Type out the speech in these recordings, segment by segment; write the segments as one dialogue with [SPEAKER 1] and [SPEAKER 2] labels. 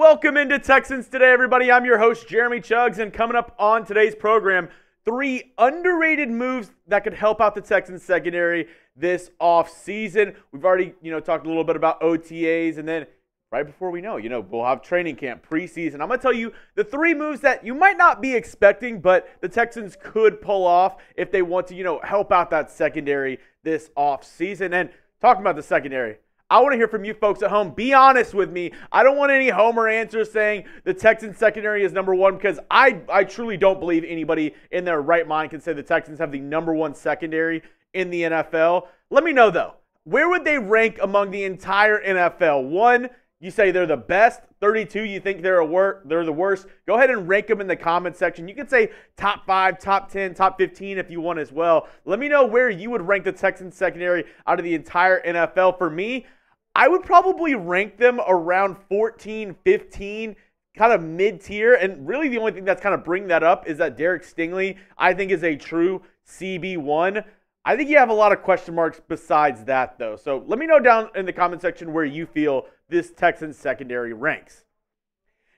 [SPEAKER 1] Welcome into Texans Today, everybody. I'm your host, Jeremy Chuggs, and coming up on today's program, 3 underrated moves that could help out the Texans secondary this offseason. We've already, talked a little bit about OTAs, and then right before we know, we'll have training camp, preseason. I'm going to tell you the 3 moves that you might not be expecting, but the Texans could pull off if they want to, help out that secondary this offseason. And talking about the secondary, I want to hear from you folks at home. Be honest with me. I don't want any homer answers saying the Texans secondary is number 1, because I truly don't believe anybody in their right mind can say the Texans have the number 1 secondary in the NFL. Let me know, though. Where would they rank among the entire NFL? 1, you say they're the best. 32, you think they're the worst. Go ahead and rank them in the comment section. You can say top 5, top 10, top 15 if you want as well. Let me know where you would rank the Texans secondary out of the entire NFL. For me, I would probably rank them around 14, 15, kind of mid-tier. And really the only thing that's kind of bringing that up is that Derek Stingley, I think, is a true CB1. I think you have a lot of question marks besides that, though. So let me know down in the comment section where you feel this Texans secondary ranks.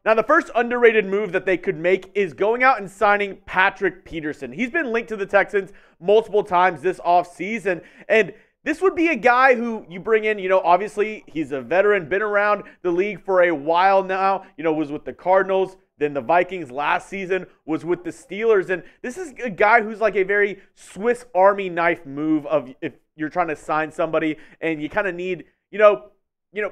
[SPEAKER 1] Now, the first underrated move that they could make is going out and signing Patrick Peterson. He's been linked to the Texans multiple times this offseason, and this would be a guy who you bring in, obviously he's a veteran, been around the league for a while now, was with the Cardinals, then the Vikings last season, was with the Steelers. And this is a guy who's like a very Swiss Army knife move of if you're trying to sign somebody and you kind of need,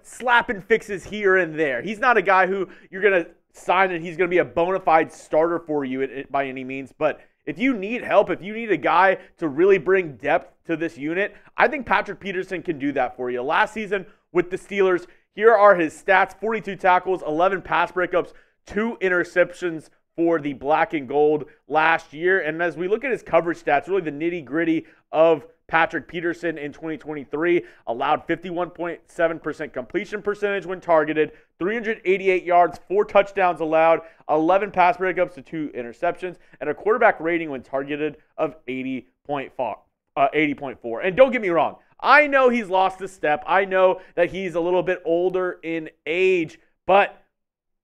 [SPEAKER 1] slap and fixes here and there. He's not a guy who you're going to sign and he's going to be a bona fide starter for you by any means, but if you need help, if you need a guy to really bring depth to this unit, I think Patrick Peterson can do that for you. Last season with the Steelers, here are his stats: 42 tackles, 11 pass breakups, 2 interceptions for the black and gold last year. And as we look at his coverage stats, really the nitty-gritty of Patrick Peterson in 2023, allowed 51.7% completion percentage when targeted, 388 yards, 4 touchdowns allowed, 11 pass breakups to 2 interceptions, and a quarterback rating when targeted of 80.4. And don't get me wrong, I know he's lost a step. I know that he's a little bit older in age, but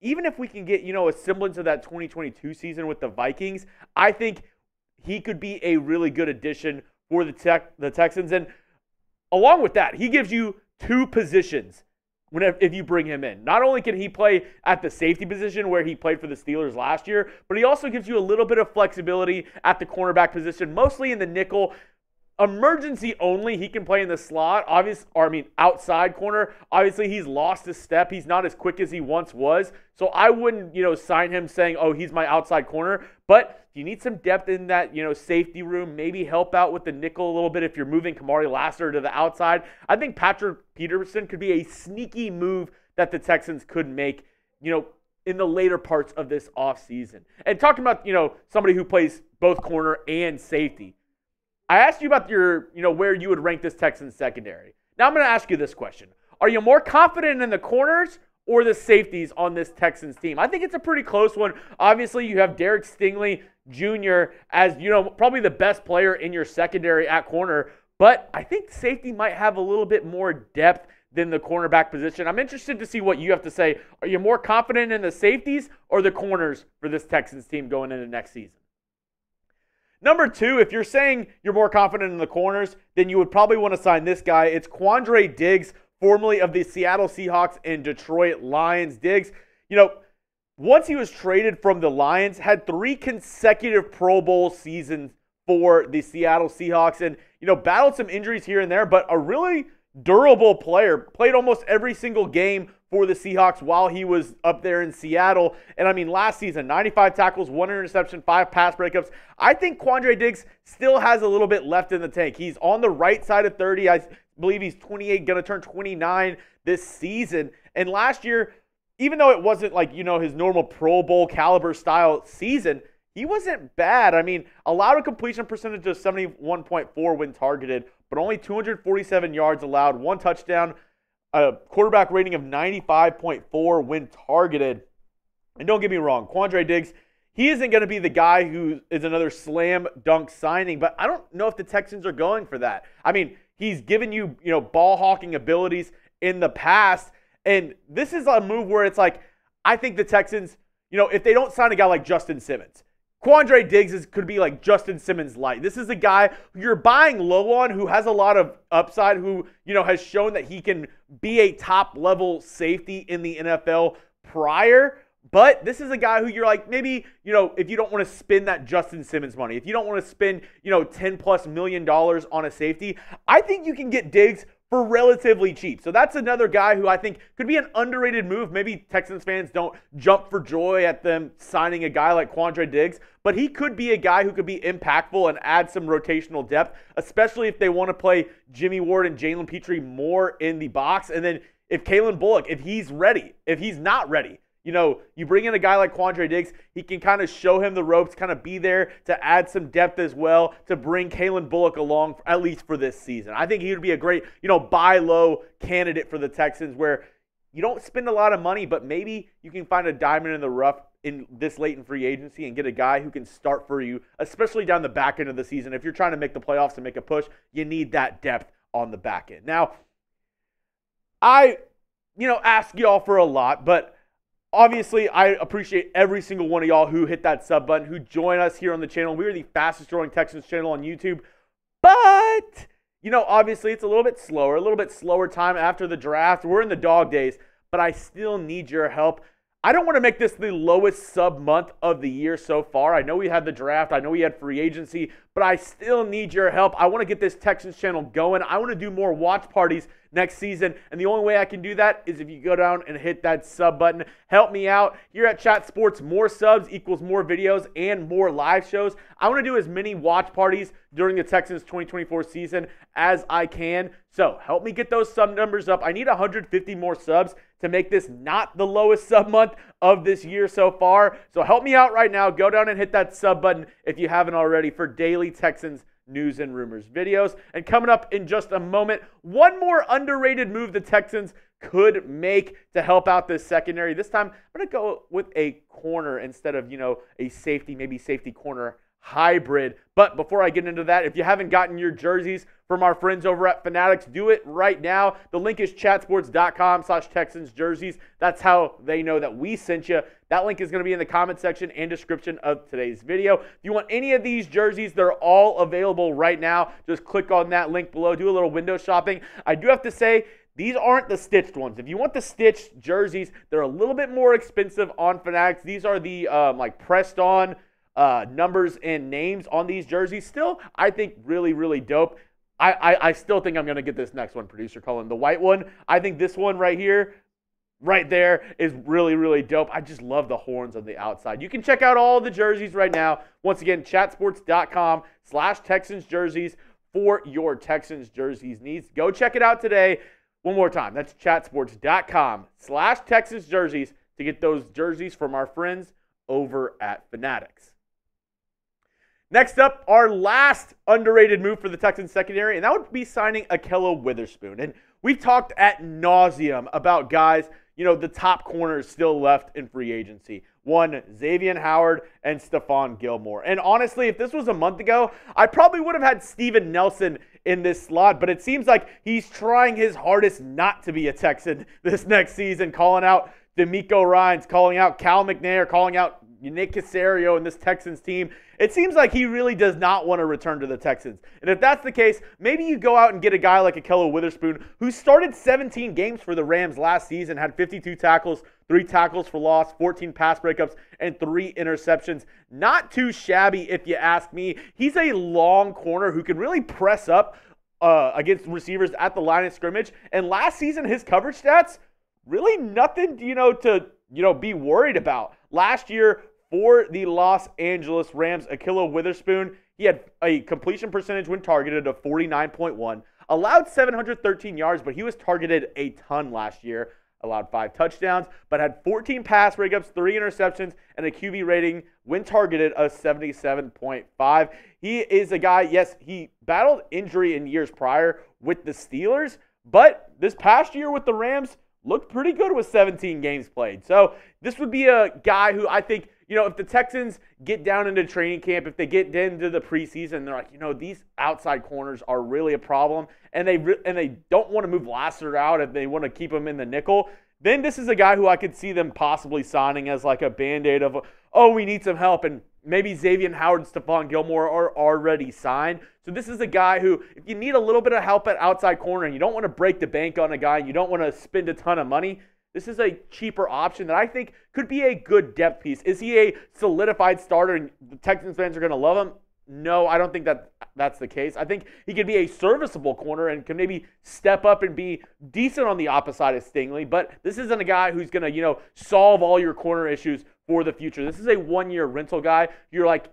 [SPEAKER 1] even if we can get, a semblance of that 2022 season with the Vikings, I think he could be a really good addition for the Texans. And along with that, he gives you 2 positions if you bring him in. Not only can he play at the safety position where he played for the Steelers last year, but he also gives you a little bit of flexibility at the cornerback position, mostly in the nickel. Emergency only, he can play in the slot, outside corner. Obviously, he's lost his step. He's not as quick as he once was. So I wouldn't, sign him saying, oh, he's my outside corner. But you need some depth in that, safety room. Maybe help out with the nickel a little bit if you're moving Kamari, Lassiter to the outside. I think Patrick Peterson could be a sneaky move that the Texans could make, in the later parts of this offseason. And talking about, somebody who plays both corner and safety, I asked you about your, where you would rank this Texans secondary. Now I'm going to ask you this question. Are you more confident in the corners or the safeties on this Texans team? I think it's a pretty close one. Obviously, you have Derek Stingley Jr. as, probably the best player in your secondary at corner, but I think safety might have a little bit more depth than the cornerback position. I'm interested to see what you have to say. Are you more confident in the safeties or the corners for this Texans team going into next season? Number 2, if you're saying you're more confident in the corners, then you would probably want to sign this guy. It's Quandre Diggs, formerly of the Seattle Seahawks and Detroit Lions. Diggs, once he was traded from the Lions, had 3 consecutive Pro Bowl seasons for the Seattle Seahawks and, battled some injuries here and there, but a really durable player. Played almost every single game for the Seahawks while he was up there in Seattle. And last season, 95 tackles, 1 interception, 5 pass breakups. I think Quandre Diggs still has a little bit left in the tank. He's on the right side of 30. I believe he's 28, going to turn 29 this season. And last year, even though it wasn't like, his normal Pro Bowl caliber style season, he wasn't bad. Allowed a completion percentage of 71.4 when targeted, but only 247 yards allowed, 1 touchdown, a quarterback rating of 95.4 when targeted. And don't get me wrong, Quandre Diggs, he isn't going to be the guy who is another slam dunk signing, but I don't know if the Texans are going for that. He's given you, ball hawking abilities in the past, and this is a move where it's like, I think the Texans, if they don't sign a guy like Justin Simmons, Quandre Diggs could be like Justin Simmons light. This is a guy who you're buying low on, who has a lot of upside, who, has shown that he can be a top-level safety in the NFL prior. But this is a guy who you're like, maybe, if you don't want to spend that Justin Simmons money, if you don't want to spend, $10+ million on a safety, I think you can get Diggs for relatively cheap. So that's another guy who I think could be an underrated move. Maybe Texans fans don't jump for joy at them signing a guy like Quandre Diggs, but he could be a guy who could be impactful and add some rotational depth, especially if they want to play Jimmy Ward and Jalen Petrie more in the box. And then if Calen Bullock, if he's ready, if he's not ready, you bring in a guy like Quandre Diggs, he can kind of show him the ropes, kind of be there to add some depth as well, to bring Calen Bullock along, at least for this season. I think he would be a great, buy low candidate for the Texans, where you don't spend a lot of money, but maybe you can find a diamond in the rough in this late in free agency and get a guy who can start for you, especially down the back end of the season. If you're trying to make the playoffs and make a push, you need that depth on the back end. Now, I, ask y'all for a lot, but obviously, I appreciate every single one of y'all who hit that sub button, who join us here on the channel. We are the fastest growing Texans channel on YouTube. But, obviously it's a little bit slower time after the draft. We're in the dog days, but I still need your help. I don't want to make this the lowest sub month of the year so far. I know we had the draft. I know we had free agency, but I still need your help. I want to get this Texans channel going. I want to do more watch parties next season, and the only way I can do that is if you go down and hit that sub button. Help me out. Here at Chat Sports, more subs equals more videos and more live shows. I want to do as many watch parties during the Texans 2024 season as I can. So help me get those sub numbers up. I need 150 more subs to make this not the lowest sub month of this year so far. So help me out right now. Go down and hit that sub button if you haven't already for daily Texans news and rumors videos. And coming up in just a moment, one more underrated move the Texans could make to help out this secondary. This time, I'm going to go with a corner instead of, a safety, maybe safety corner hybrid. But before I get into that, if you haven't gotten your jerseys from our friends over at Fanatics, do it right now. The link is chatsports.com/Texans jerseys. That's how they know that we sent you. That link is going to be in the comment section and description of today's video. If you want any of these jerseys, they're all available right now. Just click on that link below. Do a little window shopping. I do have to say, these aren't the stitched ones. If you want the stitched jerseys, they're a little bit more expensive on Fanatics. These are the pressed on numbers and names on these jerseys. Still, I think really, really dope. I still think I'm going to get this next one, producer Calen. The white one, I think this one right here, right there, is really, really dope. I just love the horns on the outside. You can check out all the jerseys right now. Once again, chatsports.com/Texans jerseys for your Texans jerseys needs. Go check it out today. One more time. That's chatsports.com/Texans jerseys to get those jerseys from our friends over at Fanatics. Next up, our last underrated move for the Texans secondary, and that would be signing Ahkello Witherspoon. And we've talked ad nauseum about guys, the top corners still left in free agency. One, Xavier Howard and Stephon Gilmore. And honestly, if this was a month ago, I probably would have had Steven Nelson in this slot, but it seems like he's trying his hardest not to be a Texan this next season, calling out DeMeco Ryans, calling out Cal McNair, calling out Nick Caserio and this Texans team. It seems like he really does not want to return to the Texans. And if that's the case, maybe you go out and get a guy like Ahkello Witherspoon, who started 17 games for the Rams last season, had 52 tackles, 3 tackles for loss, 14 pass breakups, and 3 interceptions. Not too shabby if you ask me. He's a long corner who can really press up against receivers at the line of scrimmage. And last season, his coverage stats, really nothing, to be worried about. Last year, for the Los Angeles Rams, Ahkello Witherspoon, he had a completion percentage when targeted of 49.1, allowed 713 yards, but he was targeted a ton last year, allowed 5 touchdowns, but had 14 pass breakups, 3 interceptions, and a QB rating when targeted of 77.5. He is a guy, yes, he battled injury in years prior with the Steelers, but this past year with the Rams, looked pretty good with 17 games played. So this would be a guy who I think, if the Texans get down into training camp, if they get into the preseason, they're like, these outside corners are really a problem, and they don't want to move Lassiter out if they want to keep him in the nickel. then this is a guy who I could see them possibly signing as like a Band-Aid of, oh, we need some help, and maybe Xavier Howard and Stephon Gilmore are already signed. So this is a guy who, if you need a little bit of help at outside corner and you don't want to break the bank on a guy and you don't want to spend a ton of money, this is a cheaper option that I think could be a good depth piece. Is he a solidified starter and the Texans fans are going to love him? No, I don't think that's the case. I think he could be a serviceable corner and can maybe step up and be decent on the opposite side of Stingley. But this isn't a guy who's going to, solve all your corner issues for the future. This is a one-year rental guy. You're like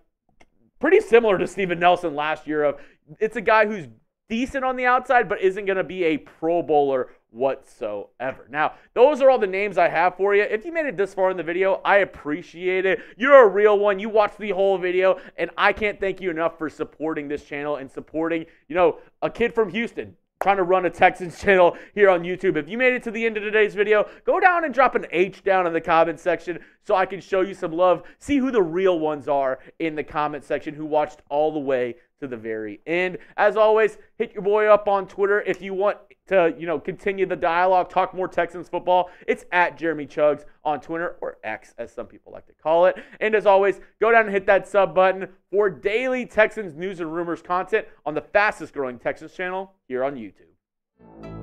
[SPEAKER 1] pretty similar to Steven Nelson last year. It's a guy who's decent on the outside but isn't going to be a Pro Bowler whatsoever. Now, those are all the names I have for you. If you made it this far in the video, I appreciate it. You're a real one. You watched the whole video, and I can't thank you enough for supporting this channel and supporting, a kid from Houston trying to run a Texans channel here on YouTube. If you made it to the end of today's video, go down and drop an H down in the comment section so I can show you some love. See who the real ones are in the comment section who watched all the way to the very end. As always, hit your boy up on Twitter if you want to, continue the dialogue, talk more Texans football. It's at Jeremy Chuggs on Twitter, or X as some people like to call it. And as always, go down and hit that sub button for daily Texans news and rumors content on the fastest growing Texans channel here on YouTube.